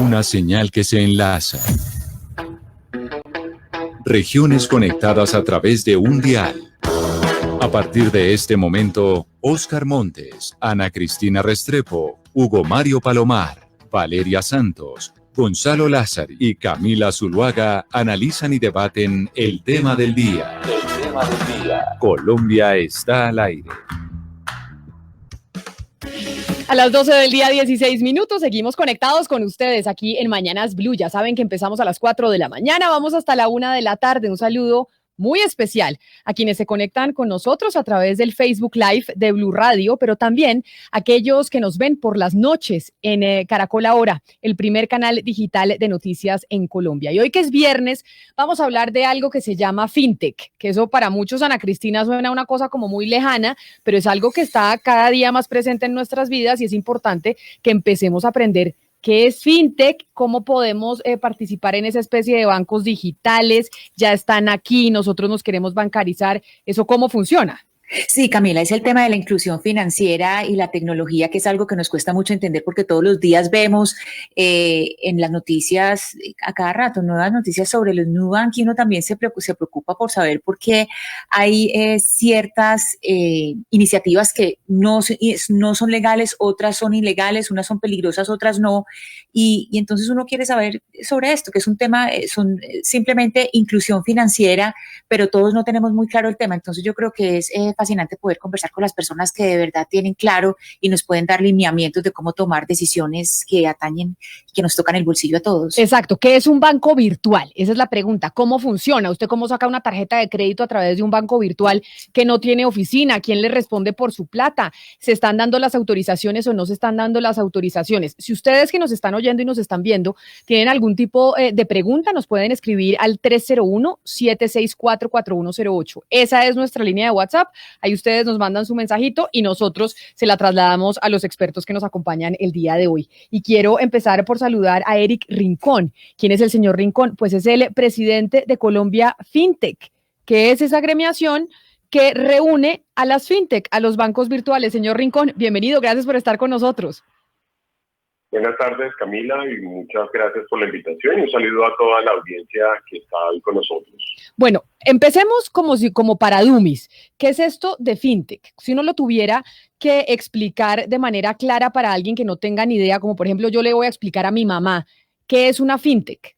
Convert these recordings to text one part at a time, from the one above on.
Una señal que se enlaza. Regiones conectadas a través de un dial. A partir de este momento, Óscar Montes, Ana Cristina Restrepo, Hugo Mario Palomar, Valeria Santos, Gonzalo Lázari y Camila Zuluaga analizan y debaten el tema del día. El tema del día. Colombia está al aire. A las 12 del día, 16 minutos, seguimos conectados con ustedes aquí en Mañanas Blue. Ya saben que empezamos a las 4 de la mañana, vamos hasta la 1 de la tarde. Un saludo muy especial a quienes se conectan con nosotros a través del Facebook Live de Blue Radio, pero también a aquellos que nos ven por las noches en Caracol Ahora, el primer canal digital de noticias en Colombia. Y hoy, que es viernes, vamos a hablar de algo que se llama fintech, que eso para muchos, Ana Cristina, suena una cosa como muy lejana, pero es algo que está cada día más presente en nuestras vidas y es importante que empecemos a aprender ¿qué es fintech? ¿Cómo podemos participar en esa especie de bancos digitales? Ya están aquí, nosotros nos queremos bancarizar. ¿Eso cómo funciona? Sí, Camila, es el tema de la inclusión financiera y la tecnología, que es algo que nos cuesta mucho entender porque todos los días vemos en las noticias, a cada rato, nuevas noticias sobre los Nubank, y uno también se preocupa por saber por qué hay ciertas iniciativas que no son legales, otras son ilegales, unas son peligrosas, otras no, y entonces uno quiere saber sobre esto, que es un tema, son simplemente inclusión financiera, pero todos no tenemos muy claro el tema. Entonces yo creo que es fascinante poder conversar con las personas que de verdad tienen claro y nos pueden dar lineamientos de cómo tomar decisiones que atañen, que nos tocan el bolsillo a todos. Exacto. ¿Qué es un banco virtual? Esa es la pregunta. ¿Cómo funciona? ¿Usted cómo saca una tarjeta de crédito a través de un banco virtual que no tiene oficina? ¿Quién le responde por su plata? ¿Se están dando las autorizaciones o no se están dando las autorizaciones? Si ustedes que nos están oyendo y nos están viendo tienen algún tipo de pregunta, nos pueden escribir al 301-764-4108. Esa es nuestra línea de WhatsApp. Ahí ustedes nos mandan su mensajito y nosotros se la trasladamos a los expertos que nos acompañan el día de hoy. Y quiero empezar por saludar a Eric Rincón. ¿Quién es el señor Rincón? Pues es el presidente de Colombia FinTech, que es esa agremiación que reúne a las FinTech, a los bancos virtuales. Señor Rincón, bienvenido, gracias por estar con nosotros. Buenas tardes, Camila, y muchas gracias por la invitación y un saludo a toda la audiencia que está hoy con nosotros. Bueno, empecemos como para dummies. ¿Qué es esto de fintech? Si uno lo tuviera que explicar de manera clara para alguien que no tenga ni idea, como por ejemplo yo le voy a explicar a mi mamá, ¿qué es una fintech?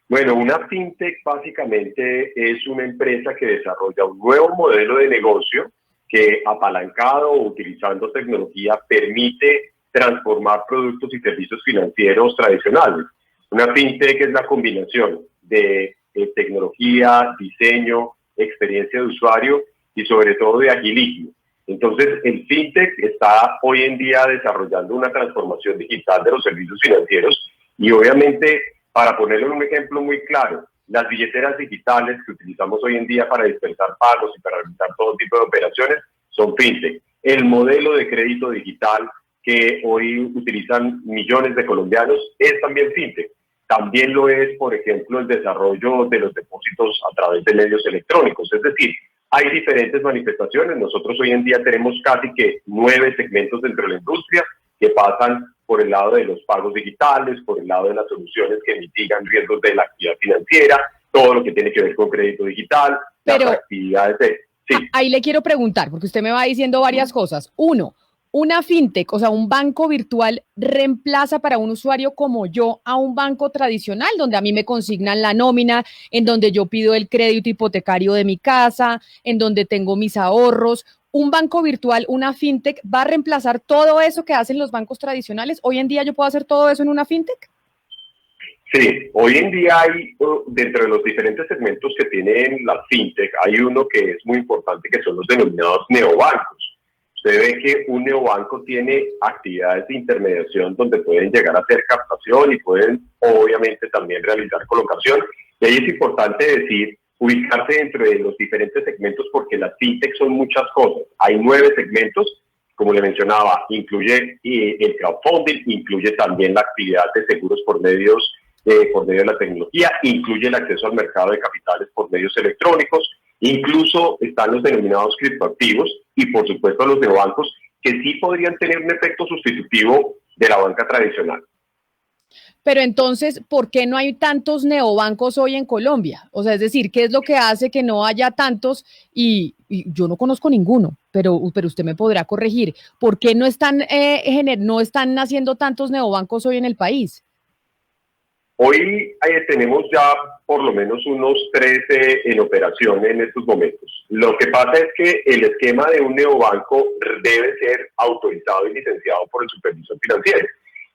Bueno, una fintech básicamente es una empresa que desarrolla un nuevo modelo de negocio que, apalancado o utilizando tecnología, permite transformar productos y servicios financieros tradicionales. Una fintech es la combinación de tecnología, diseño, experiencia de usuario y sobre todo de agilismo. Entonces, el fintech está hoy en día desarrollando una transformación digital de los servicios financieros y obviamente, para ponerlo en un ejemplo muy claro, las billeteras digitales que utilizamos hoy en día para dispersar pagos y para realizar todo tipo de operaciones son fintech. El modelo de crédito digital que hoy utilizan millones de colombianos es también fintech. También lo es, por ejemplo, el desarrollo de los depósitos a través de medios electrónicos. Es decir, hay diferentes manifestaciones. Nosotros hoy en día tenemos casi que 9 segmentos dentro de la industria que pasan por el lado de los pagos digitales, por el lado de las soluciones que mitigan riesgos de la actividad financiera, todo lo que tiene que ver con crédito digital, las actividades de... Sí. Ahí le quiero preguntar, porque usted me va diciendo varias cosas. Uno, ¿una fintech, o sea, un banco virtual, reemplaza para un usuario como yo a un banco tradicional, donde a mí me consignan la nómina, en donde yo pido el crédito hipotecario de mi casa, en donde tengo mis ahorros? ¿Un banco virtual, una fintech, va a reemplazar todo eso que hacen los bancos tradicionales? ¿Hoy en día yo puedo hacer todo eso en una fintech? Sí, hoy en día hay, dentro de los diferentes segmentos que tienen la fintech, hay uno que es muy importante, que son los denominados neobancos. Usted ve que un neobanco tiene actividades de intermediación donde pueden llegar a hacer captación y pueden obviamente también realizar colocación. Y ahí es importante decir, ubicarse dentro de los diferentes segmentos porque las fintech son muchas cosas. Hay 9 segmentos, como le mencionaba, incluye el crowdfunding, incluye también la actividad de seguros por medio de la tecnología, incluye el acceso al mercado de capitales por medios electrónicos, incluso están los denominados criptoactivos y por supuesto los neobancos que sí podrían tener un efecto sustitutivo de la banca tradicional. Pero entonces, ¿por qué no hay tantos neobancos hoy en Colombia? O sea, es decir, ¿qué es lo que hace que no haya tantos? Y yo no conozco ninguno, pero usted me podrá corregir. ¿Por qué no están naciendo tantos neobancos hoy en el país? Hoy tenemos ya por lo menos unos 13 en operación en estos momentos. Lo que pasa es que el esquema de un neobanco debe ser autorizado y licenciado por el supervisor financiero.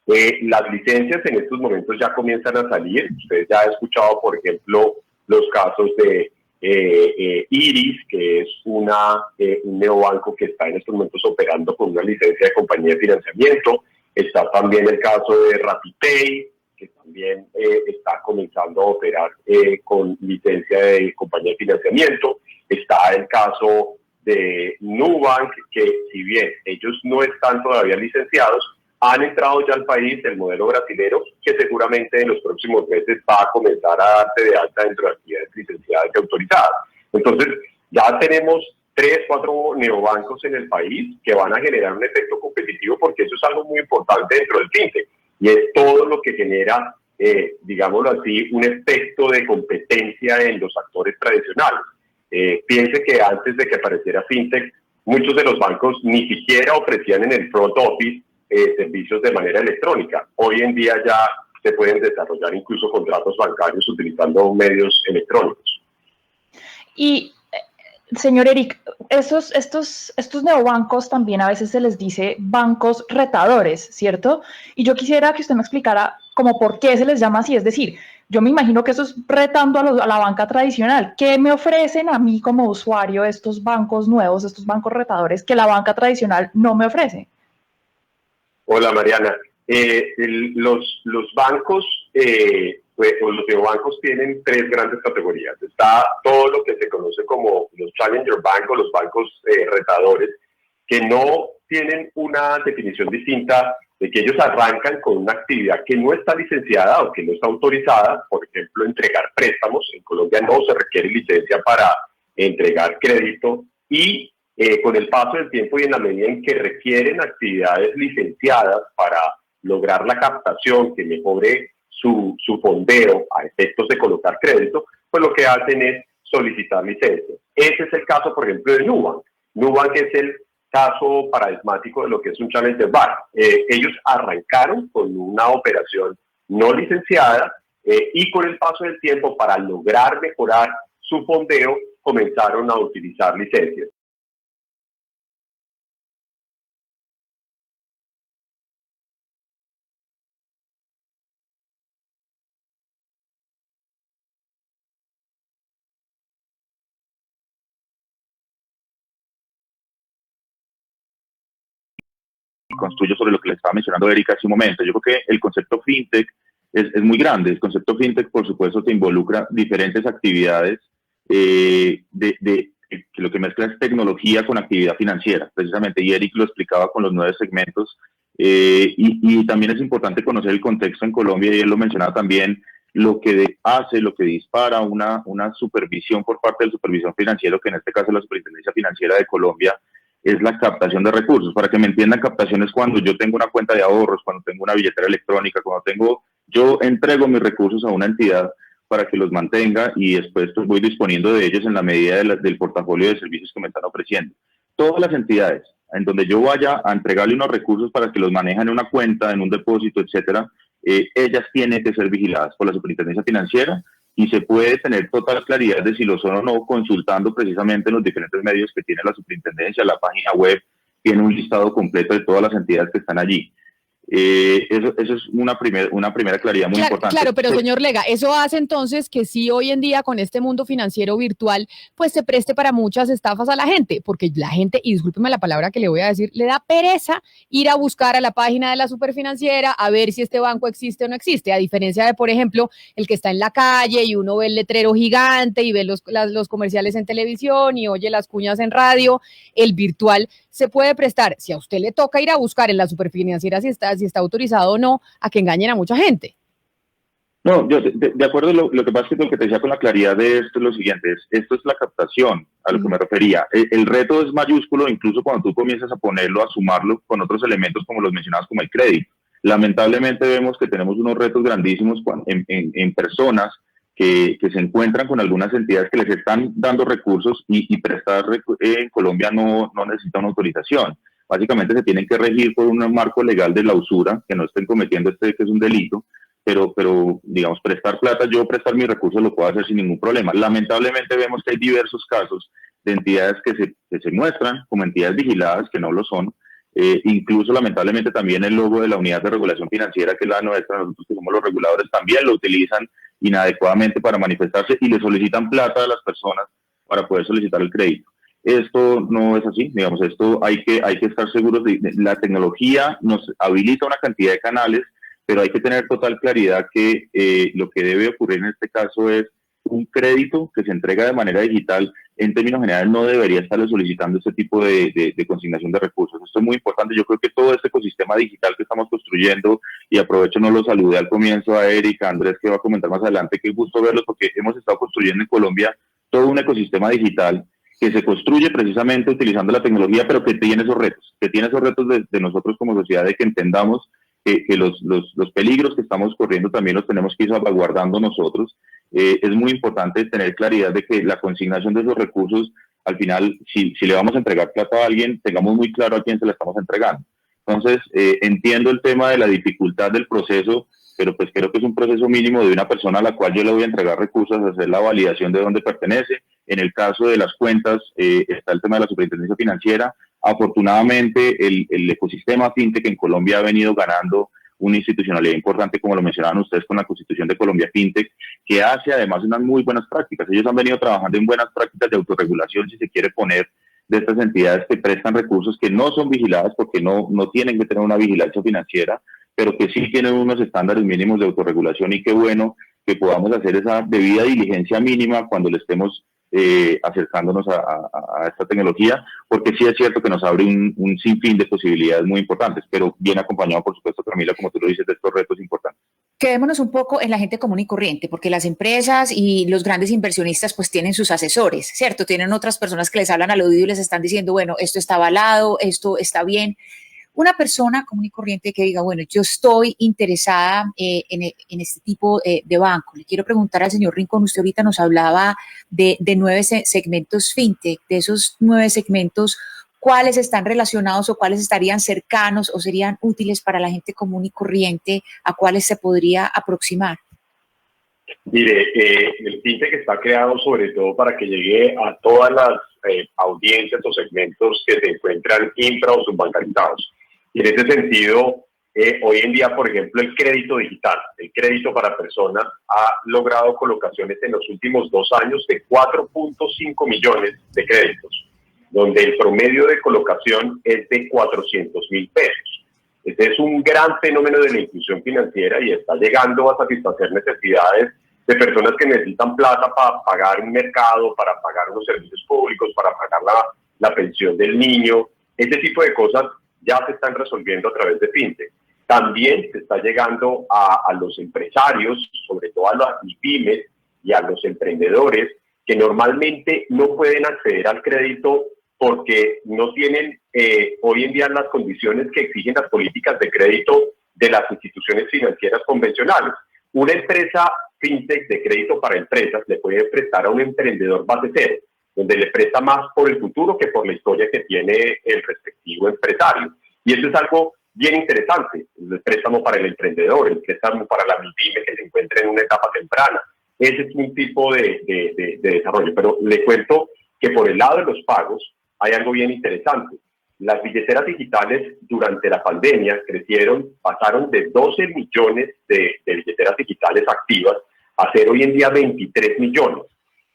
Las licencias en estos momentos ya comienzan a salir. Ustedes ya han escuchado, por ejemplo, los casos de Iris, que es un neobanco que está en estos momentos operando con una licencia de compañía de financiamiento. Está también el caso de RappiPay, que también está comenzando a operar con licencia de compañía de financiamiento. Está el caso de Nubank, que si bien ellos no están todavía licenciados, han entrado ya al país el modelo brasilero, que seguramente en los próximos meses va a comenzar a darse de alta dentro de actividades licenciadas y autorizadas. Entonces, ya tenemos 3, 4 neobancos en el país que van a generar un efecto competitivo, porque eso es algo muy importante dentro del fintech, y es todo lo que genera, digámoslo así, un efecto de competencia en los actores tradicionales. Piense que antes de que apareciera fintech, muchos de los bancos ni siquiera ofrecían en el front office servicios de manera electrónica. Hoy en día ya se pueden desarrollar incluso contratos bancarios utilizando medios electrónicos. Y, señor Eric, estos neobancos también a veces se les dice bancos retadores, ¿cierto? Y yo quisiera que usted me explicara como por qué se les llama así. Es decir, yo me imagino que eso es retando a la banca tradicional. ¿Qué me ofrecen a mí como usuario estos bancos nuevos, estos bancos retadores que la banca tradicional no me ofrece? Hola, Mariana. Los bancos o los neobancos tienen 3 grandes categorías. Está todo lo que se conoce como los Challenger Bank o los bancos retadores, que no tienen una definición distinta, de que ellos arrancan con una actividad que no está licenciada o que no está autorizada. Por ejemplo, entregar préstamos. En Colombia no se requiere licencia para entregar crédito, y con el paso del tiempo y en la medida en que requieren actividades licenciadas para lograr la captación que mejore su fondeo a efectos de colocar crédito, pues lo que hacen es solicitar licencias. Ese es el caso, por ejemplo, de Nubank. Nubank es el caso paradigmático de lo que es un Challenger Bank. Ellos arrancaron con una operación no licenciada y con el paso del tiempo, para lograr mejorar su fondeo, comenzaron a utilizar licencias. Construyo sobre lo que le estaba mencionando Erika hace un momento. Yo creo que el concepto fintech es muy grande. El concepto fintech, por supuesto, te involucra diferentes actividades que lo que mezcla es tecnología con actividad financiera, precisamente, y Eric lo explicaba con los 9 segmentos, y también es importante conocer el contexto en Colombia, y él lo mencionaba también, lo que dispara una supervisión por parte del supervisor financiero, que en este caso es la Superintendencia Financiera de Colombia, es la captación de recursos. Para que me entiendan, captación es cuando yo tengo una cuenta de ahorros, cuando tengo una billetera electrónica, yo entrego mis recursos a una entidad para que los mantenga, y después pues voy disponiendo de ellos en la medida del portafolio de servicios que me están ofreciendo. Todas las entidades en donde yo vaya a entregarle unos recursos para que los manejen en una cuenta, en un depósito, etcétera, ellas tienen que ser vigiladas por la Superintendencia Financiera, y se puede tener total claridad de si lo son o no consultando precisamente los diferentes medios que tiene la Superintendencia. La página web tiene un listado completo de todas las entidades que están allí. Eso es una primera claridad muy importante. Claro, pero señor Lega, eso hace entonces que sí, hoy en día con este mundo financiero virtual, pues se preste para muchas estafas a la gente, porque la gente, y discúlpeme la palabra que le voy a decir, le da pereza ir a buscar a la página de la superfinanciera a ver si este banco existe o no existe, a diferencia de, por ejemplo, el que está en la calle y uno ve el letrero gigante y ve los comerciales en televisión y oye las cuñas en radio. El virtual se puede prestar, si a usted le toca ir a buscar en la superfinanciera si está autorizado o no, a que engañen a mucha gente. No, yo de acuerdo, lo que pasa es que lo que te decía con la claridad de esto es lo siguiente, esto es la captación, a lo que me refería. El reto es mayúsculo incluso cuando tú comienzas a ponerlo, a sumarlo con otros elementos como los mencionados como el crédito. Lamentablemente vemos que tenemos unos retos grandísimos en personas que se encuentran con algunas entidades que les están dando recursos y prestar en Colombia no necesita una autorización. Básicamente se tienen que regir por un marco legal de la usura, que no estén cometiendo que es un delito, pero digamos, prestar plata, yo prestar mis recursos lo puedo hacer sin ningún problema. Lamentablemente vemos que hay diversos casos de entidades que se muestran como entidades vigiladas, que no lo son. Incluso lamentablemente también el logo de la unidad de regulación financiera, que es la nuestra, nosotros que somos los reguladores, también lo utilizan inadecuadamente para manifestarse y le solicitan plata a las personas para poder solicitar el crédito. Esto no es así, digamos, esto hay que estar seguros de la tecnología nos habilita una cantidad de canales, pero hay que tener total claridad que lo que debe ocurrir en este caso es un crédito que se entrega de manera digital. En términos generales no debería estarle solicitando este tipo de consignación de recursos. Esto es muy importante. Yo creo que todo este ecosistema digital que estamos construyendo, y aprovecho, no lo saludé al comienzo a Erika, Andrés, que va a comentar más adelante, qué gusto verlos, porque hemos estado construyendo en Colombia todo un ecosistema digital que se construye precisamente utilizando la tecnología, pero que tiene esos retos, de nosotros como sociedad, de que entendamos que los peligros que estamos corriendo también los tenemos que ir salvaguardando nosotros. Es muy importante tener claridad de que la consignación de esos recursos, al final, si le vamos a entregar plata a alguien, tengamos muy claro a quién se la estamos entregando. Entonces, entiendo el tema de la dificultad del proceso, pero pues creo que es un proceso mínimo de una persona a la cual yo le voy a entregar recursos, hacer la validación de dónde pertenece. En el caso de las cuentas, está el tema de la superintendencia financiera. Afortunadamente, el ecosistema fintech en Colombia ha venido ganando una institucionalidad importante, como lo mencionaban ustedes, con la Constitución de Colombia Fintech, que hace además unas muy buenas prácticas. Ellos han venido trabajando en buenas prácticas de autorregulación, si se quiere poner, de estas entidades que prestan recursos que no son vigiladas porque no tienen que tener una vigilancia financiera, pero que sí tienen unos estándares mínimos de autorregulación, y qué bueno que podamos hacer esa debida diligencia mínima cuando le estemos acercándonos a esta tecnología, porque sí es cierto que nos abre un sinfín de posibilidades muy importantes, pero bien acompañado, por supuesto, Camila, como tú lo dices, de estos retos importantes. Quedémonos un poco en la gente común y corriente, porque las empresas y los grandes inversionistas pues tienen sus asesores, ¿cierto? Tienen otras personas que les hablan al oído y les están diciendo, bueno, esto está avalado, esto está bien. Una persona común y corriente que diga, bueno, yo estoy interesada en este tipo de banco. Le quiero preguntar al señor Rincón, usted ahorita nos hablaba de 9 segmentos fintech. De esos 9 segmentos, ¿cuáles están relacionados o cuáles estarían cercanos o serían útiles para la gente común y corriente? ¿A cuáles se podría aproximar? Mire, el fintech está creado sobre todo para que llegue a todas las audiencias o segmentos que se encuentran infra o subbancarizados. Y en ese sentido, hoy en día, por ejemplo, el crédito digital, el crédito para personas, ha logrado colocaciones en los últimos 2 años de 4.5 millones de créditos, donde el promedio de colocación es de 400.000 pesos. Este es un gran fenómeno de la inclusión financiera y está llegando a satisfacer necesidades de personas que necesitan plata para pagar un mercado, para pagar unos servicios públicos, para pagar la pensión del niño. Ese tipo de cosas ya se están resolviendo a través de fintech. También se está llegando a los empresarios, sobre todo a las pymes y a los emprendedores, que normalmente no pueden acceder al crédito porque no tienen hoy en día las condiciones que exigen las políticas de crédito de las instituciones financieras convencionales. Una empresa fintech de crédito para empresas le puede prestar a un emprendedor base cero, donde le presta más por el futuro que por la historia que tiene el respectivo empresario. Y eso es algo bien interesante, el préstamo para el emprendedor, el préstamo para la pyme que se encuentra en una etapa temprana. Ese es un tipo de desarrollo. Pero le cuento que por el lado de los pagos hay algo bien interesante. Las billeteras digitales durante la pandemia pasaron de 12 millones de billeteras digitales activas a ser hoy en día 23 millones.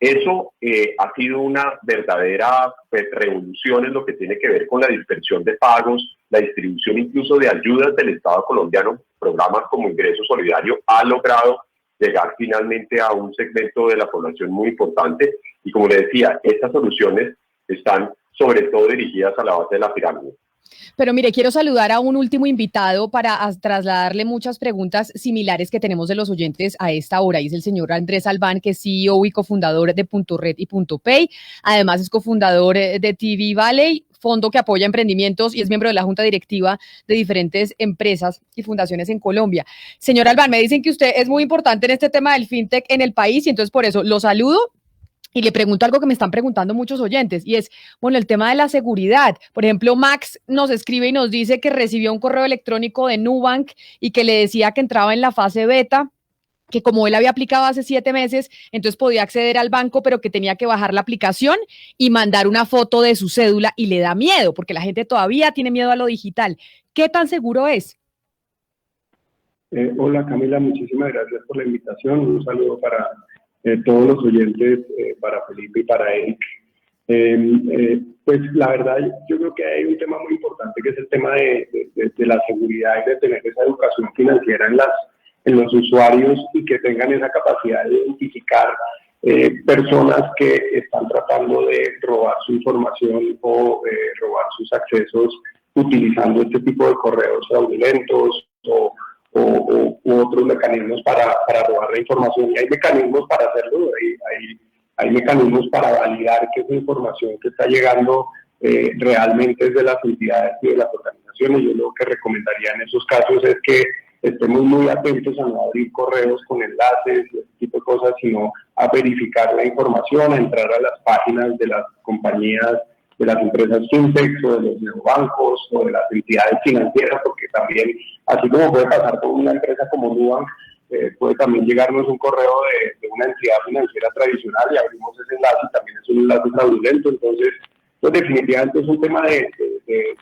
Eso ha sido una verdadera revolución en lo que tiene que ver con la dispersión de pagos, la distribución incluso de ayudas del Estado colombiano. Programas como Ingreso Solidario ha logrado llegar finalmente a un segmento de la población muy importante. Y como le decía, estas soluciones están sobre todo dirigidas a la base de la pirámide. Pero mire, quiero saludar a un último invitado para trasladarle muchas preguntas similares que tenemos de los oyentes a esta hora, y es el señor Andrés Albán, que es CEO y cofundador de Punto Red y Punto Pay. Además es cofundador de TV Valley, fondo que apoya emprendimientos y es miembro de la junta directiva de diferentes empresas y fundaciones en Colombia. Señor Albán, me dicen que usted es muy importante en este tema del fintech en el país y entonces por eso lo saludo. Y le pregunto algo que me están preguntando muchos oyentes y es, bueno, el tema de la seguridad. Por ejemplo, Max nos escribe y nos dice que recibió un correo electrónico de Nubank y que le decía que entraba en la fase beta, que como él había aplicado hace 7 meses, entonces podía acceder al banco, pero que tenía que bajar la aplicación y mandar una foto de su cédula y le da miedo, porque la gente todavía tiene miedo a lo digital. ¿Qué tan seguro es? Hola Camila, muchísimas gracias por la invitación. Un saludo para todos los oyentes, para Felipe y para Eric. Pues la verdad, yo creo que hay un tema muy importante que es el tema de la seguridad y de tener esa educación financiera en los usuarios y que tengan esa capacidad de identificar personas que están tratando de robar su información o robar sus accesos utilizando este tipo de correos fraudulentos u otros mecanismos para robar la información. Y hay mecanismos para hacerlo, hay mecanismos para validar que esa información que está llegando realmente es de las entidades y de las organizaciones. Yo lo que recomendaría en esos casos es que estemos muy atentos a no abrir correos con enlaces y ese tipo de cosas, sino a verificar la información, a entrar a las páginas de las compañías, de las empresas fintech o de los neobancos o de las entidades financieras, porque también, así como puede pasar con una empresa como Nubank, puede también llegarnos un correo de una entidad financiera tradicional y abrimos ese enlace y también es un enlace fraudulento. Entonces, pues definitivamente es un tema de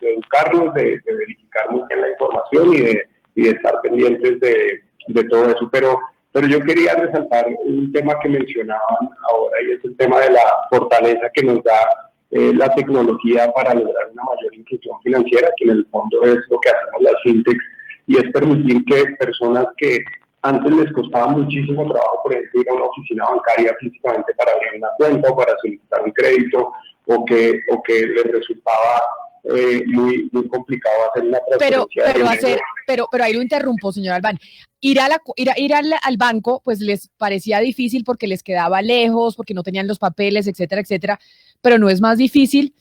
educarnos, de verificar muy bien la información y de estar pendientes de todo eso. Pero yo quería resaltar un tema que mencionaban ahora y es el tema de la fortaleza que nos da la tecnología para lograr una mayor inclusión financiera, que en el fondo es lo que hacemos las fintechs, y es permitir que personas que antes les costaba muchísimo trabajo, por ejemplo, ir a una oficina bancaria físicamente para abrir una cuenta o para solicitar un crédito, o que les resultaba muy complicado hacer una transferencia. Pero ahí lo interrumpo, señor Albán. Ir al banco, pues les parecía difícil porque les quedaba lejos, porque no tenían los papeles, etcétera, etcétera. Pero no es más difícil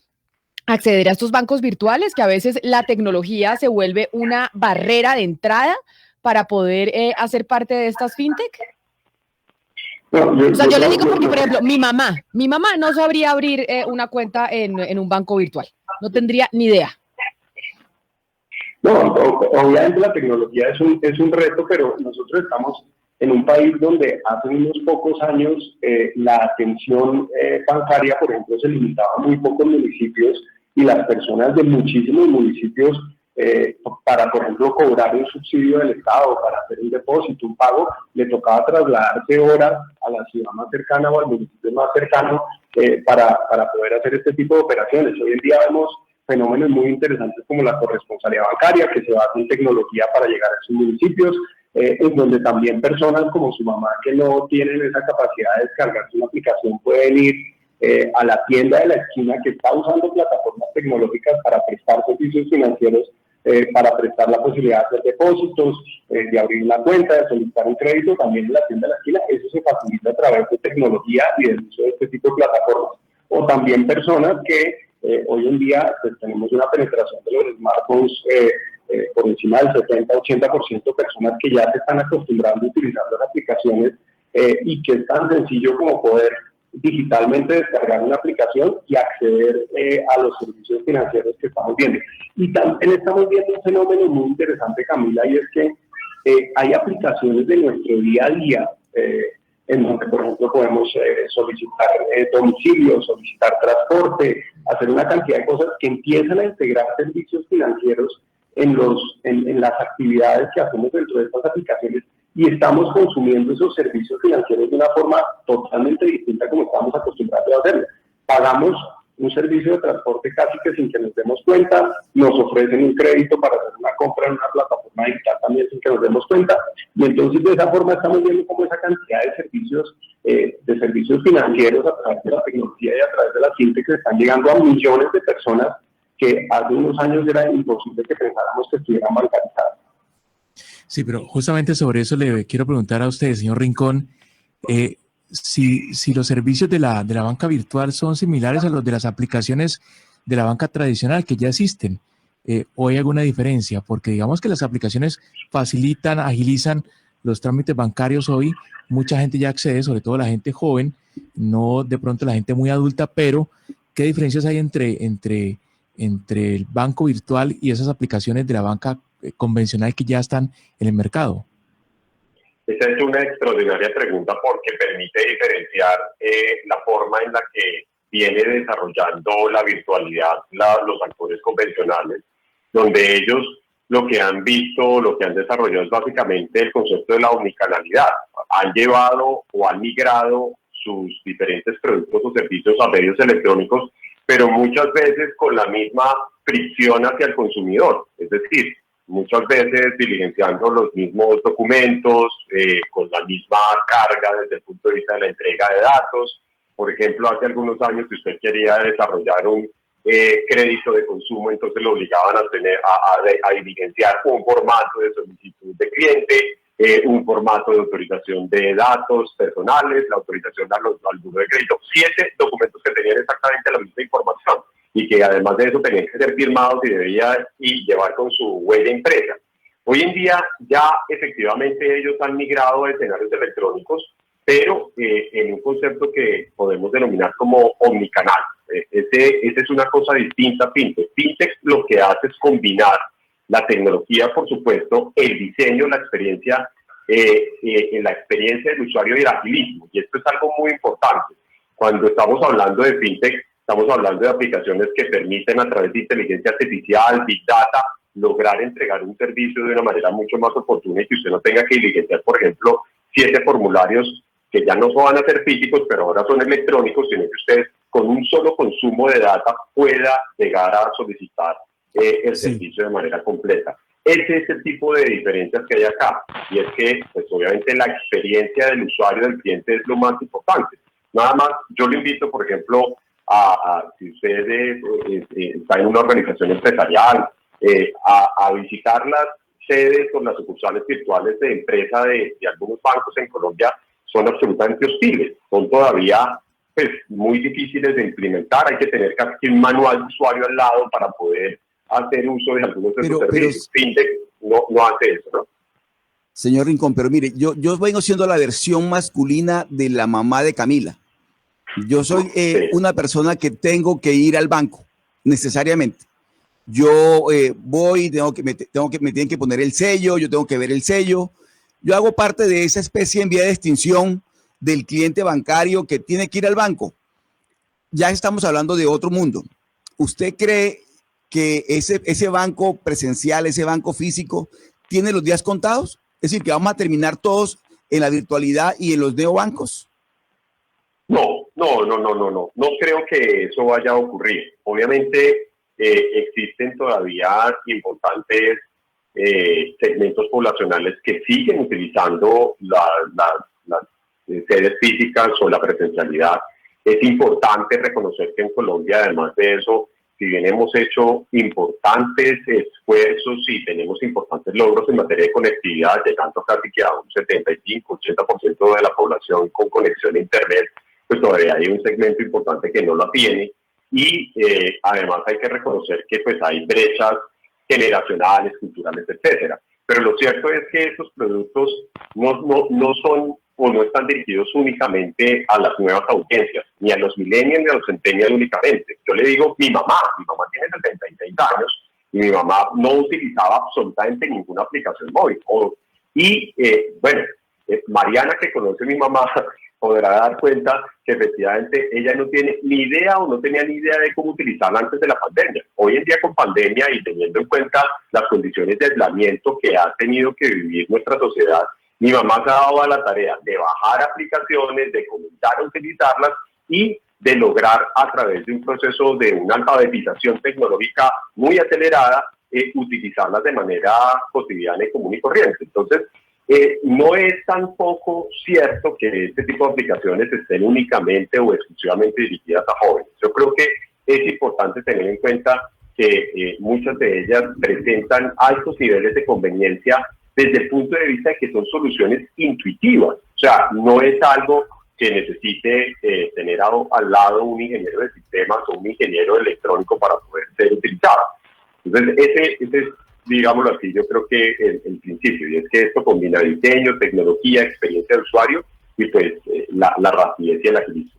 acceder a estos bancos virtuales, que a veces la tecnología se vuelve una barrera de entrada para poder hacer parte de estas fintech. No, yo le digo porque, por ejemplo, mi mamá no sabría abrir una cuenta en un banco virtual. No tendría ni idea. No, obviamente la tecnología es un reto, pero nosotros estamos en un país donde hace unos pocos años la atención bancaria, por ejemplo, se limitaba a muy pocos municipios y las personas de muchísimos municipios para, por ejemplo, cobrar un subsidio del Estado, para hacer un depósito, un pago, le tocaba trasladarse horas a la ciudad más cercana o al municipio más cercano para poder hacer este tipo de operaciones. Hoy en día vemos fenómenos muy interesantes como la corresponsabilidad bancaria, que se basa en tecnología para llegar a esos municipios, en donde también personas como su mamá que no tienen esa capacidad de descargarse una aplicación pueden ir a la tienda de la esquina que está usando plataformas tecnológicas para prestar servicios financieros, para prestar la posibilidad de hacer depósitos, de abrir una cuenta, de solicitar un crédito, también en la tienda de la esquina. Eso se facilita a través de tecnología y del uso de este tipo de plataformas. O también personas que hoy en día pues, tenemos una penetración de los smartphones por encima del 70-80% personas que ya se están acostumbrando a utilizar las aplicaciones y que es tan sencillo como poder digitalmente descargar una aplicación y acceder a los servicios financieros que estamos viendo. Y también estamos viendo un fenómeno muy interesante, Camila, y es que hay aplicaciones de nuestro día a día en donde, por ejemplo, podemos solicitar domicilio, solicitar transporte, hacer una cantidad de cosas que empiezan a integrar servicios financieros en las actividades que hacemos dentro de estas aplicaciones y estamos consumiendo esos servicios financieros de una forma totalmente distinta como estamos acostumbrados a hacerlo. Pagamos un servicio de transporte casi que sin que nos demos cuenta, nos ofrecen un crédito para hacer una compra en una plataforma digital también sin que nos demos cuenta, y entonces de esa forma estamos viendo cómo esa cantidad de servicios financieros a través de la tecnología y a través de la fintech están llegando a millones de personas que hace unos años era imposible que pensáramos que estuvieran bancarizadas. Sí, pero justamente sobre eso le quiero preguntar a usted, señor Rincón, si los servicios de la banca virtual son similares a los de las aplicaciones de la banca tradicional que ya existen? ¿O hay alguna diferencia? Porque digamos que las aplicaciones facilitan, agilizan los trámites bancarios hoy. Mucha gente ya accede, sobre todo la gente joven, no de pronto la gente muy adulta, pero ¿qué diferencias hay entre el banco virtual y esas aplicaciones de la banca convencional que ya están en el mercado? Esa es una extraordinaria pregunta porque permite diferenciar la forma en la que viene desarrollando la virtualidad los actores convencionales, donde ellos lo que han visto, lo que han desarrollado es básicamente el concepto de la omnicanalidad. Han llevado o han migrado sus diferentes productos o servicios a medios electrónicos, pero muchas veces con la misma fricción hacia el consumidor, es decir, muchas veces diligenciando los mismos documentos, con la misma carga desde el punto de vista de la entrega de datos. Por ejemplo, hace algunos años, si usted quería desarrollar un crédito de consumo, entonces lo obligaban a diligenciar un formato de solicitud de cliente, un formato de autorización de datos personales, la autorización al buro de crédito, 7 documentos que tenían exactamente la misma información y que además de eso tenían que ser firmados y debía llevar con su huella impresa. Hoy en día ya efectivamente ellos han migrado a escenarios electrónicos, pero en un concepto que podemos denominar como omnicanal. Esa es una cosa distinta a Fintech. Fintech lo que hace es combinar la tecnología, por supuesto, el diseño, la experiencia, la experiencia del usuario y el agilismo. Y esto es algo muy importante. Cuando estamos hablando de Fintech, estamos hablando de aplicaciones que permiten a través de inteligencia artificial, Big Data, lograr entregar un servicio de una manera mucho más oportuna y que usted no tenga que diligenciar, por ejemplo, 7 formularios que ya no van a ser físicos, pero ahora son electrónicos, sino que usted con un solo consumo de data pueda llegar a solicitar el servicio de manera completa. Ese es el tipo de diferencias que hay acá, y es que, pues obviamente, la experiencia del usuario, del cliente, es lo más importante. Nada más, yo le invito, por ejemplo, si usted está en una organización empresarial, a visitar las sedes o las sucursales virtuales de empresa de algunos bancos en Colombia. Son absolutamente hostiles, son todavía pues, muy difíciles de implementar, hay que tener casi un manual de usuario al lado para poder hacer uso de algunos de sus servicios. Fintech no hace eso, ¿no? Señor Rincón, pero mire, yo vengo siendo la versión masculina de la mamá de Camila. Yo soy una persona que tengo que ir al banco, necesariamente. Yo voy, me tienen que poner el sello, yo tengo que ver el sello. Yo hago parte de esa especie en vía de extinción del cliente bancario que tiene que ir al banco. Ya estamos hablando de otro mundo. ¿Usted cree que ese banco presencial, ese banco físico, tiene los días contados? Es decir, que vamos a terminar todos en la virtualidad y en los neobancos. No creo que eso vaya a ocurrir. Obviamente existen todavía importantes segmentos poblacionales que siguen utilizando las sedes físicas o la presencialidad. Es importante reconocer que en Colombia, además de eso, si bien hemos hecho importantes esfuerzos y tenemos importantes logros en materia de conectividad, llegando casi que a un 75-80% de la población con conexión a Internet, pues todavía hay un segmento importante que no la tiene. Y además hay que reconocer que pues hay brechas generacionales, culturales, etcétera. Pero lo cierto es que estos productos no son o no están dirigidos únicamente a las nuevas audiencias, ni a los millennials ni a los centennials únicamente. Yo le digo, mi mamá tiene 76 años y mi mamá no utilizaba absolutamente ninguna aplicación móvil. Mariana, que conoce a mi mamá, podrá dar cuenta que efectivamente ella no tiene ni idea o no tenía ni idea de cómo utilizarla antes de la pandemia. Hoy en día, con pandemia y teniendo en cuenta las condiciones de aislamiento que ha tenido que vivir nuestra sociedad, mi mamá se ha dado a la tarea de bajar aplicaciones, de comenzar a utilizarlas y de lograr, a través de un proceso de una alfabetización tecnológica muy acelerada, utilizarlas de manera cotidiana y común y corriente. Entonces, no es tampoco cierto que este tipo de aplicaciones estén únicamente o exclusivamente dirigidas a jóvenes. Yo creo que es importante tener en cuenta que muchas de ellas presentan altos niveles de conveniencia desde el punto de vista de que son soluciones intuitivas. O sea, no es algo que necesite tener al lado un ingeniero de sistemas o un ingeniero electrónico para poder ser utilizada. Entonces, ese es, digámoslo así, yo creo que el principio, y es que esto combina diseño, tecnología, experiencia de usuario y pues la rapidez y el agilismo.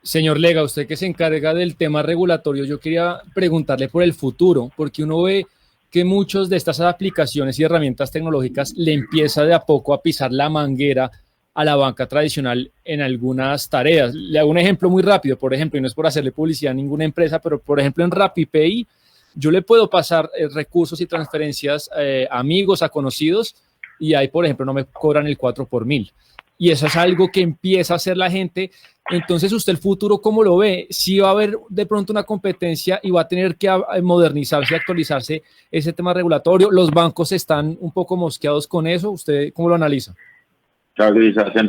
Señor Lega, usted que se encarga del tema regulatorio, yo quería preguntarle por el futuro, porque uno ve que muchas de estas aplicaciones y herramientas tecnológicas le empieza de a poco a pisar la manguera a la banca tradicional en algunas tareas. Le hago un ejemplo muy rápido, por ejemplo, y no es por hacerle publicidad a ninguna empresa, pero por ejemplo en RappiPay yo le puedo pasar recursos y transferencias a amigos, a conocidos, y ahí, por ejemplo, no me cobran el 4 por 1000. Y eso es algo que empieza a hacer la gente. Entonces, ¿usted el futuro cómo lo ve? ¿Sí va a haber de pronto una competencia y va a tener que modernizarse y actualizarse ese tema regulatorio? ¿Los bancos están un poco mosqueados con eso? ¿Usted cómo lo analiza? Claro,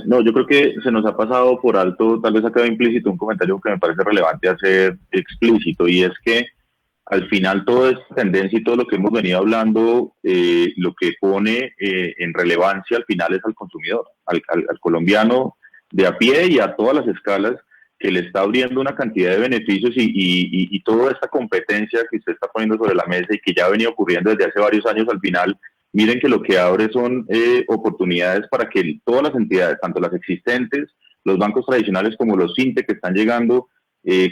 no, yo creo que se nos ha pasado por alto, tal vez ha quedado implícito un comentario que me parece relevante hacer explícito, y es que al final toda esta tendencia y todo lo que hemos venido hablando, lo que pone en relevancia al final es al consumidor, al colombiano de a pie y a todas las escalas, que le está abriendo una cantidad de beneficios y toda esta competencia que usted está poniendo sobre la mesa y que ya ha venido ocurriendo desde hace varios años, al final, miren que lo que abre son oportunidades para que todas las entidades, tanto las existentes, los bancos tradicionales como los fintech que están llegando,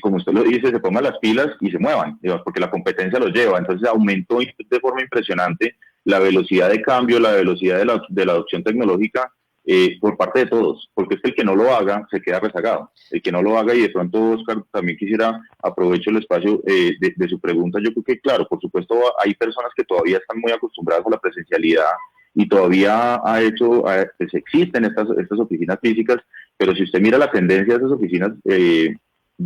como usted lo dice, se pongan las pilas y se muevan, digamos, porque la competencia los lleva. Entonces aumentó de forma impresionante la velocidad de cambio, la velocidad de la adopción tecnológica por parte de todos, porque es que el que no lo haga se queda rezagado. El que no lo haga, y de pronto, Oscar, también quisiera, aprovecho el espacio de su pregunta. Yo creo que, claro, por supuesto, hay personas que todavía están muy acostumbradas a la presencialidad y todavía pues existen estas oficinas físicas, pero si usted mira la tendencia de esas oficinas,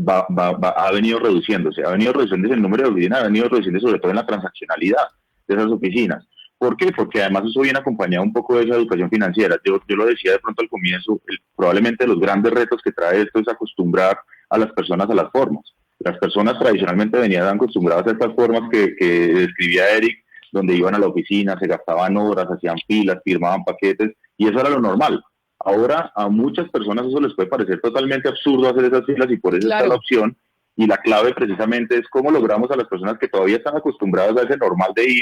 ha venido reduciéndose el número de oficinas, ha venido reduciéndose sobre todo en la transaccionalidad de esas oficinas. ¿Por qué? Porque además eso viene acompañado un poco de esa educación financiera. Yo lo decía de pronto al comienzo, probablemente los grandes retos que trae esto es acostumbrar a las personas a las formas. Las personas tradicionalmente venían acostumbradas a estas formas que describía Eric, donde iban a la oficina, se gastaban horas, hacían filas, firmaban paquetes, y eso era lo normal. Ahora a muchas personas eso les puede parecer totalmente absurdo hacer esas filas, y por eso está la opción, y la clave precisamente es cómo logramos a las personas que todavía están acostumbradas a ese normal de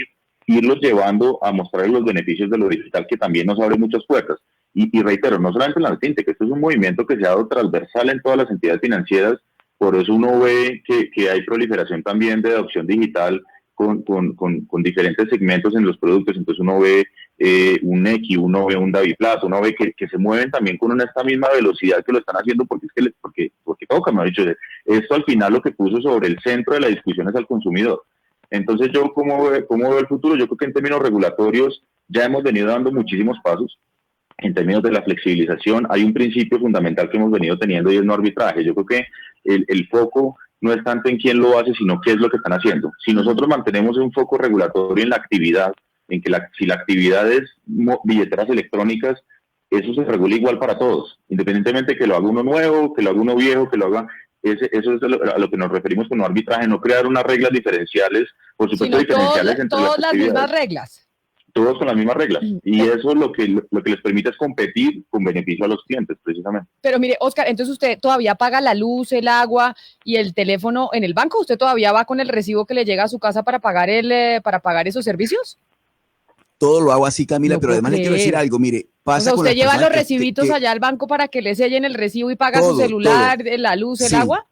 irlos llevando a mostrar los beneficios de lo digital, que también nos abre muchas puertas. Y reitero, no solamente en la fintech, esto es un movimiento que se ha dado transversal en todas las entidades financieras, por eso uno ve que hay proliferación también de adopción digital con diferentes segmentos en los productos. Entonces uno ve un Nequi, uno ve un DaviPlata, uno ve que se mueven también con esta misma velocidad que lo están haciendo, porque toca, me ha dicho, esto al final lo que puso sobre el centro de la discusión es al consumidor. Entonces yo, ¿cómo veo el futuro? Yo creo que en términos regulatorios ya hemos venido dando muchísimos pasos. En términos de la flexibilización, hay un principio fundamental que hemos venido teniendo, y es no arbitraje. Yo creo que el foco no es tanto en quién lo hace, sino qué es lo que están haciendo. Si nosotros mantenemos un foco regulatorio en la actividad, en que si la actividad es billeteras electrónicas, eso se regula igual para todos, independientemente que lo haga uno nuevo, que lo haga uno viejo, que lo haga... Eso es a lo que nos referimos con no arbitraje, no crear unas reglas diferenciales, por supuesto diferenciales entre todas las mismas reglas. Todos con las mismas reglas, y eso lo que les permite es competir con beneficio a los clientes, precisamente. Pero mire, Oscar, entonces usted todavía paga la luz, el agua y el teléfono en el banco. ¿Usted todavía va con el recibo que le llega a su casa para pagar esos servicios? Todo lo hago así, Camila, no, pero además le quiero decir algo, mire, pasa ¿usted lleva los recibitos allá al banco para que le sellen el recibo y paga su celular, la luz, el agua?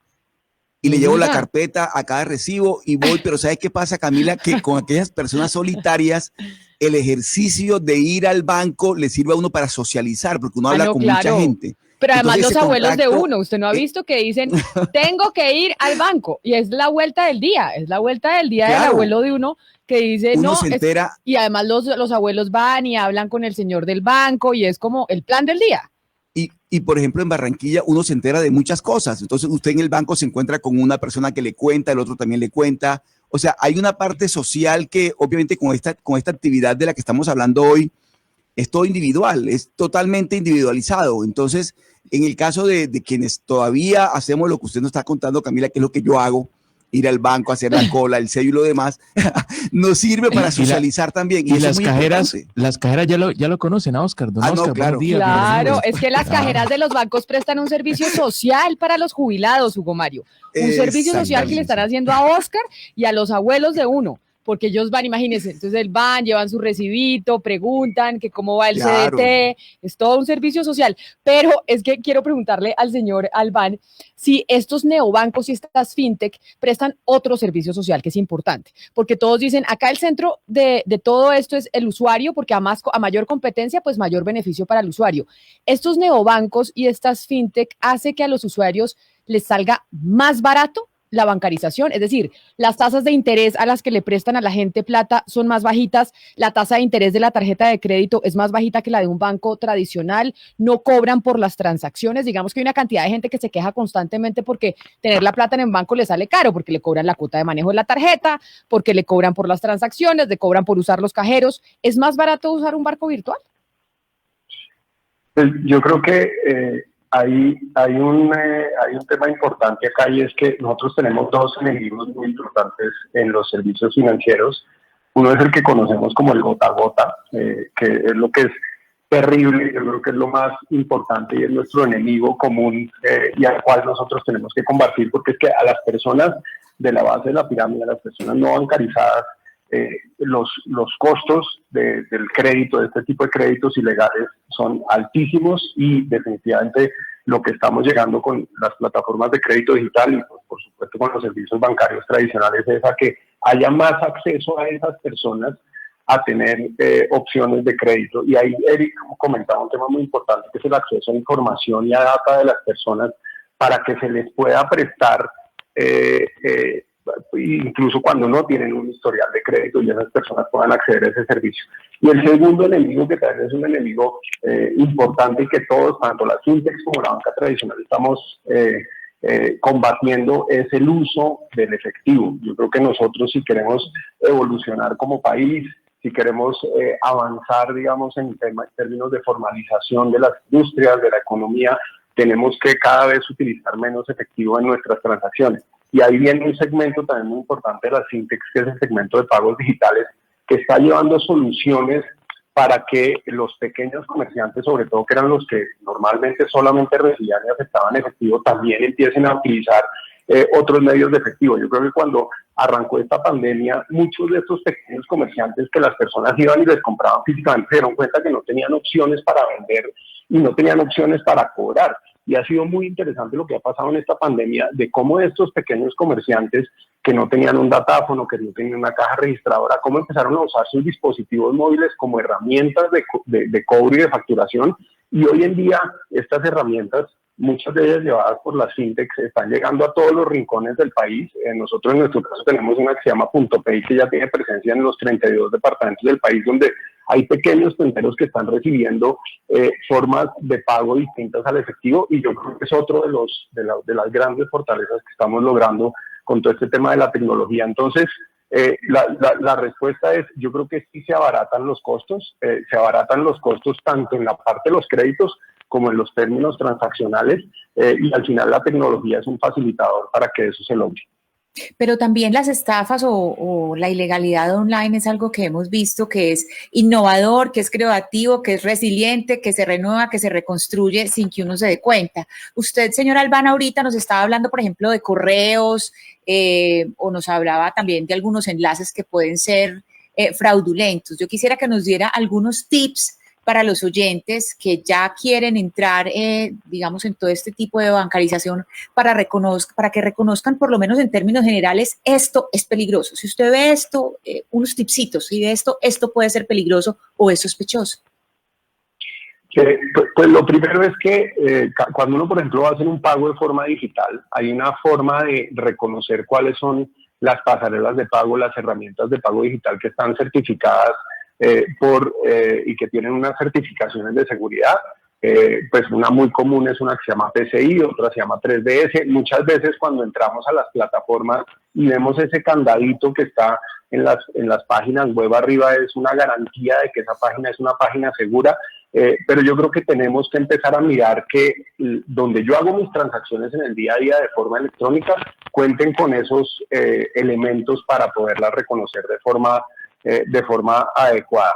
Y le llevo la carpeta a cada recibo y voy, pero ¿sabes qué pasa, Camila? Que con aquellas personas solitarias, el ejercicio de ir al banco le sirve a uno para socializar, porque uno habla con mucha gente. Pero además los abuelos de uno, usted no ha visto que dicen, tengo que ir al banco, y es la vuelta del día, del abuelo de uno, que dice, uno se entera. Y además los abuelos van y hablan con el señor del banco, y es como el plan del día. Y por ejemplo, en Barranquilla uno se entera de muchas cosas. Entonces usted en el banco se encuentra con una persona que le cuenta, el otro también le cuenta. O sea, hay una parte social que obviamente con esta actividad de la que estamos hablando hoy es todo individual, es totalmente individualizado. Entonces, en el caso de quienes todavía hacemos lo que usted nos está contando, Camila, que es lo que yo hago, ir al banco, hacer la cola, el sello y lo demás, nos sirve para socializar también. Y las cajeras ya lo conocen, Oscar. Oscar, claro. Claro, es que las cajeras de los bancos prestan un servicio social para los jubilados, Hugo Mario. Un servicio social que le están haciendo a Oscar y a los abuelos de uno. Porque ellos van, imagínense, entonces van, llevan su recibito, preguntan que cómo va el CDT, es todo un servicio social. Pero es que quiero preguntarle al señor Albán si estos neobancos y estas fintech prestan otro servicio social que es importante, porque todos dicen, acá el centro de todo esto es el usuario, porque a mayor competencia, pues mayor beneficio para el usuario. Estos neobancos y estas fintech hace que a los usuarios les salga más barato la bancarización, es decir, las tasas de interés a las que le prestan a la gente plata son más bajitas, la tasa de interés de la tarjeta de crédito es más bajita que la de un banco tradicional, no cobran por las transacciones, digamos que hay una cantidad de gente que se queja constantemente porque tener la plata en el banco le sale caro, porque le cobran la cuota de manejo de la tarjeta, porque le cobran por las transacciones, le cobran por usar los cajeros, ¿es más barato usar un banco virtual? Pues yo creo que hay un tema importante acá, y es que nosotros tenemos dos enemigos muy importantes en los servicios financieros. Uno es el que conocemos como el gota a gota, que es lo que es terrible, yo creo que es lo más importante y es nuestro enemigo común, y al cual nosotros tenemos que combatir, porque es que a las personas de la base de la pirámide, a las personas no bancarizadas, los costos del crédito, de este tipo de créditos ilegales, son altísimos, y definitivamente lo que estamos llegando con las plataformas de crédito digital y por supuesto con los servicios bancarios tradicionales es a que haya más acceso a esas personas a tener opciones de crédito. Y ahí Eric comentaba un tema muy importante, que es el acceso a información y a data de las personas para que se les pueda prestar incluso cuando no tienen un historial de crédito, y esas personas puedan acceder a ese servicio. Y el segundo enemigo, que también es un enemigo importante y que todos, tanto las fintechs como la banca tradicional, estamos combatiendo, es el uso del efectivo. Yo creo que nosotros, si queremos evolucionar como país, si queremos avanzar, digamos, en términos de formalización de las industrias, de la economía, tenemos que cada vez utilizar menos efectivo en nuestras transacciones. Y ahí viene un segmento también muy importante de las fintechs, que es el segmento de pagos digitales, que está llevando soluciones para que los pequeños comerciantes, sobre todo que eran los que normalmente solamente recibían y aceptaban efectivo, también empiecen a utilizar otros medios de efectivo. Yo creo que cuando arrancó esta pandemia, muchos de estos pequeños comerciantes que las personas iban y les compraban físicamente se dieron cuenta que no tenían opciones para vender y no tenían opciones para cobrar. Y ha sido muy interesante lo que ha pasado en esta pandemia, de cómo estos pequeños comerciantes que no tenían un datáfono, que no tenían una caja registradora, cómo empezaron a usar sus dispositivos móviles como herramientas de cobro y de facturación. Y hoy en día estas herramientas, muchas de ellas llevadas por las fintechs, están llegando a todos los rincones del país. Nosotros en nuestro caso tenemos una que se llama Punto Pay, que ya tiene presencia en los 32 departamentos del país, donde hay pequeños tenderos que están recibiendo formas de pago distintas al efectivo, y yo creo que es otro de las grandes fortalezas que estamos logrando con todo este tema de la tecnología. Entonces, la respuesta es, yo creo que sí se abaratan los costos tanto en la parte de los créditos como en los términos transaccionales, y al final la tecnología es un facilitador para que eso se logre. Pero también las estafas o la ilegalidad online es algo que hemos visto que es innovador, que es creativo, que es resiliente, que se renueva, que se reconstruye sin que uno se dé cuenta. Usted, señor Albán, ahorita nos estaba hablando, por ejemplo, de correos, o nos hablaba también de algunos enlaces que pueden ser fraudulentos. Yo quisiera que nos diera algunos tips para los oyentes que ya quieren entrar, digamos, en todo este tipo de bancarización, para que reconozcan, por lo menos en términos generales, esto es peligroso. Si usted ve esto, unos tipsitos, si ve esto puede ser peligroso o es sospechoso. Pues lo primero es que cuando uno, por ejemplo, va a hacer un pago de forma digital, hay una forma de reconocer cuáles son las pasarelas de pago, las herramientas de pago digital que están certificadas y que tienen unas certificaciones de seguridad. Pues una muy común es una que se llama PCI, otra se llama 3DS. Muchas veces cuando entramos a las plataformas y vemos ese candadito que está en las páginas web arriba, es una garantía de que esa página es una página segura. pero yo creo que tenemos que empezar a mirar que donde yo hago mis transacciones en el día a día de forma electrónica, cuenten con esos elementos para poderlas reconocer de forma adecuada.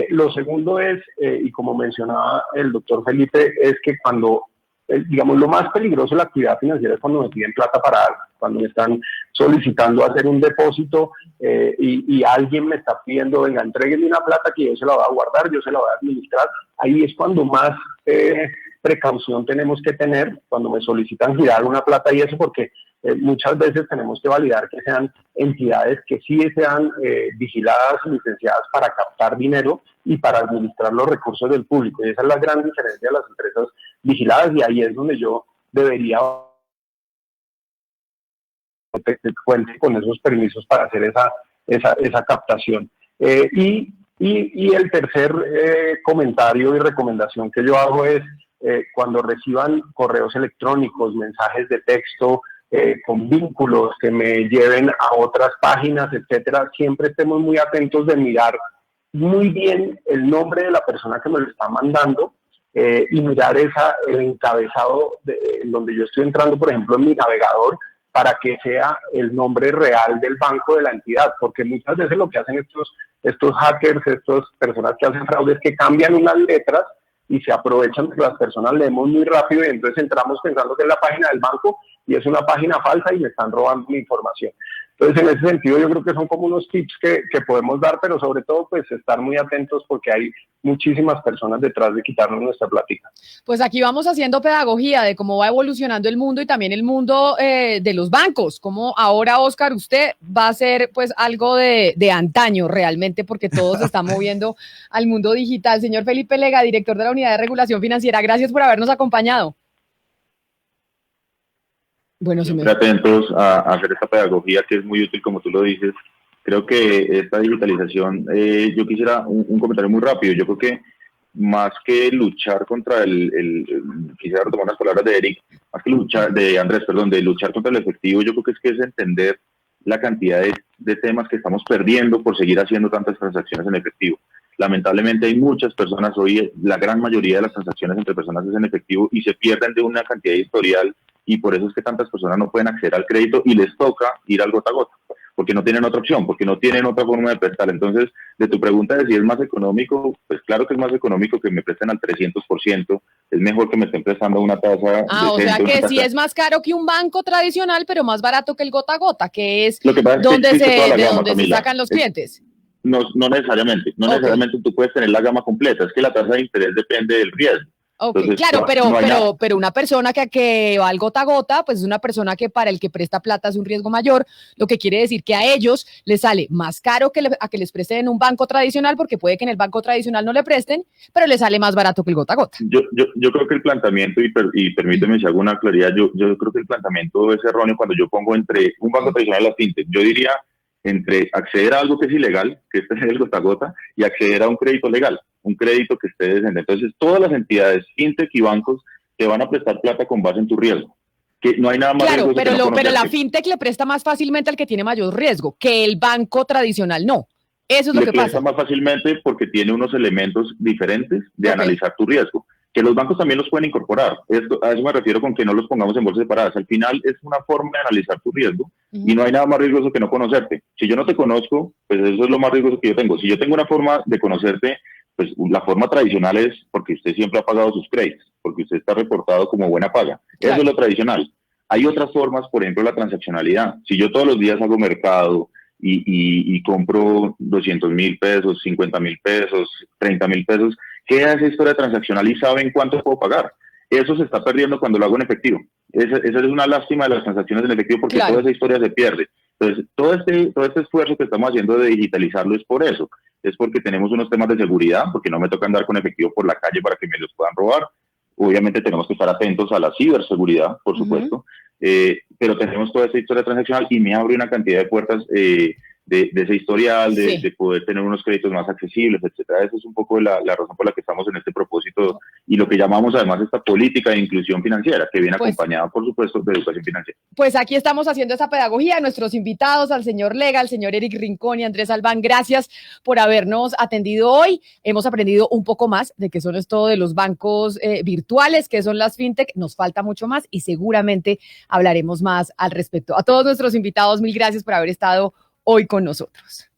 Lo segundo es, y como mencionaba el doctor Felipe, es que cuando, digamos, lo más peligroso de la actividad financiera es cuando me piden plata para algo, cuando me están solicitando hacer un depósito y alguien me está pidiendo, venga, entréguenme una plata que yo se la voy a guardar, yo se la voy a administrar. Ahí es cuando más precaución tenemos que tener, cuando me solicitan girar una plata y eso, porque muchas veces tenemos que validar que sean entidades que sí sean vigiladas y licenciadas para captar dinero y para administrar los recursos del público. Y esa es la gran diferencia de las empresas vigiladas, y ahí es donde yo debería cuente con esos permisos para hacer esa captación. Y el tercer comentario y recomendación que yo hago es cuando reciban correos electrónicos, mensajes de texto, con vínculos que me lleven a otras páginas, etcétera, siempre estemos muy atentos de mirar muy bien el nombre de la persona que me lo está mandando y mirar el encabezado en donde yo estoy entrando, por ejemplo, en mi navegador, para que sea el nombre real del banco de la entidad, porque muchas veces lo que hacen estos hackers, estas personas que hacen fraude, es que cambian unas letras y se aprovechan que las personas leemos muy rápido y entonces entramos pensando que es la página del banco y es una página falsa y me están robando mi información. Entonces, en ese sentido, yo creo que son como unos tips que podemos dar, pero sobre todo, pues, estar muy atentos porque hay muchísimas personas detrás de quitarnos nuestra plática. Pues aquí vamos haciendo pedagogía de cómo va evolucionando el mundo y también el mundo de los bancos, como ahora, Óscar, usted va a ser pues algo de antaño realmente, porque todo se está moviendo al mundo digital. Señor Felipe Lega, director de la Unidad de Regulación Financiera, gracias por habernos acompañado. Bueno, siempre atentos a hacer esta pedagogía que es muy útil, como tú lo dices. Creo que esta digitalización, yo quisiera un comentario muy rápido. Yo creo que más que luchar contra quisiera retomar unas palabras de Eric, más que luchar, de Andrés, perdón, de luchar contra el efectivo, yo creo que es entender la cantidad de temas que estamos perdiendo por seguir haciendo tantas transacciones en efectivo. Lamentablemente hay muchas personas hoy, la gran mayoría de las transacciones entre personas es en efectivo y se pierden de una cantidad historial, y por eso es que tantas personas no pueden acceder al crédito y les toca ir al gota a gota, porque no tienen otra opción, porque no tienen otra forma de prestar. Entonces, de tu pregunta de si es más económico, pues claro que es más económico que me presten al 300%, es mejor que me estén prestando una tasa. O sea que sí es más caro que un banco tradicional, pero más barato que el gota a gota, que es de donde se sacan los clientes. No necesariamente, necesariamente tú puedes tener la gama completa, es que la tasa de interés depende del riesgo. Okay, entonces, claro, pero una persona que va al gota a gota, pues es una persona que para el que presta plata es un riesgo mayor, lo que quiere decir que a ellos les sale más caro a que les presten en un banco tradicional, porque puede que en el banco tradicional no le presten, pero les sale más barato que el gota a gota. Yo creo que el planteamiento, y permíteme si hago una claridad, yo creo que el planteamiento es erróneo cuando yo pongo entre un banco tradicional y la fintech. Yo diría entre acceder a algo que es ilegal, que es el gota a gota, y acceder a un crédito legal, un crédito que esté decente. Entonces, todas las entidades, fintech y bancos, te van a prestar plata con base en tu riesgo. Que no hay nada más riesgoso que no conocerte. Pero la fintech le presta más fácilmente al que tiene mayor riesgo, que el banco tradicional no. Eso es lo que pasa. Le presta más fácilmente porque tiene unos elementos diferentes de analizar tu riesgo, que los bancos también los pueden incorporar. A eso me refiero con que no los pongamos en bolsas separadas. Al final es una forma de analizar tu riesgo y no hay nada más riesgoso que no conocerte. Si yo no te conozco, pues eso es lo más riesgoso que yo tengo. Si yo tengo una forma de conocerte, pues la forma tradicional es porque usted siempre ha pagado sus créditos, porque usted está reportado como buena paga. Claro. Eso es lo tradicional. Hay otras formas, por ejemplo, la transaccionalidad. Si yo todos los días hago mercado y compro 200,000 pesos, 50,000 pesos, 30,000 pesos, ¿qué hace historia transaccional y saben cuánto puedo pagar? Eso se está perdiendo cuando lo hago en efectivo. Esa es una lástima de las transacciones en efectivo porque toda esa historia se pierde. Entonces, todo este esfuerzo que estamos haciendo de digitalizarlo es por eso. Es porque tenemos unos temas de seguridad, porque no me toca andar con efectivo por la calle para que me los puedan robar. Obviamente tenemos que estar atentos a la ciberseguridad, por supuesto, pero tenemos toda esta historia transaccional y me abre una cantidad de puertas ese historial, Sí. de poder tener unos créditos más accesibles, etcétera. Esa es un poco la razón por la que estamos en este propósito y lo que llamamos además esta política de inclusión financiera, que viene acompañada, por supuesto, de educación financiera. Pues aquí estamos haciendo esa pedagogía. Nuestros invitados, al señor Lega, al señor Eric Rincón y Andrés Albán, gracias por habernos atendido hoy. Hemos aprendido un poco más de qué son esto de los bancos virtuales, qué son las fintech. Nos falta mucho más y seguramente hablaremos más al respecto. A todos nuestros invitados, mil gracias por haber estado hoy con nosotros.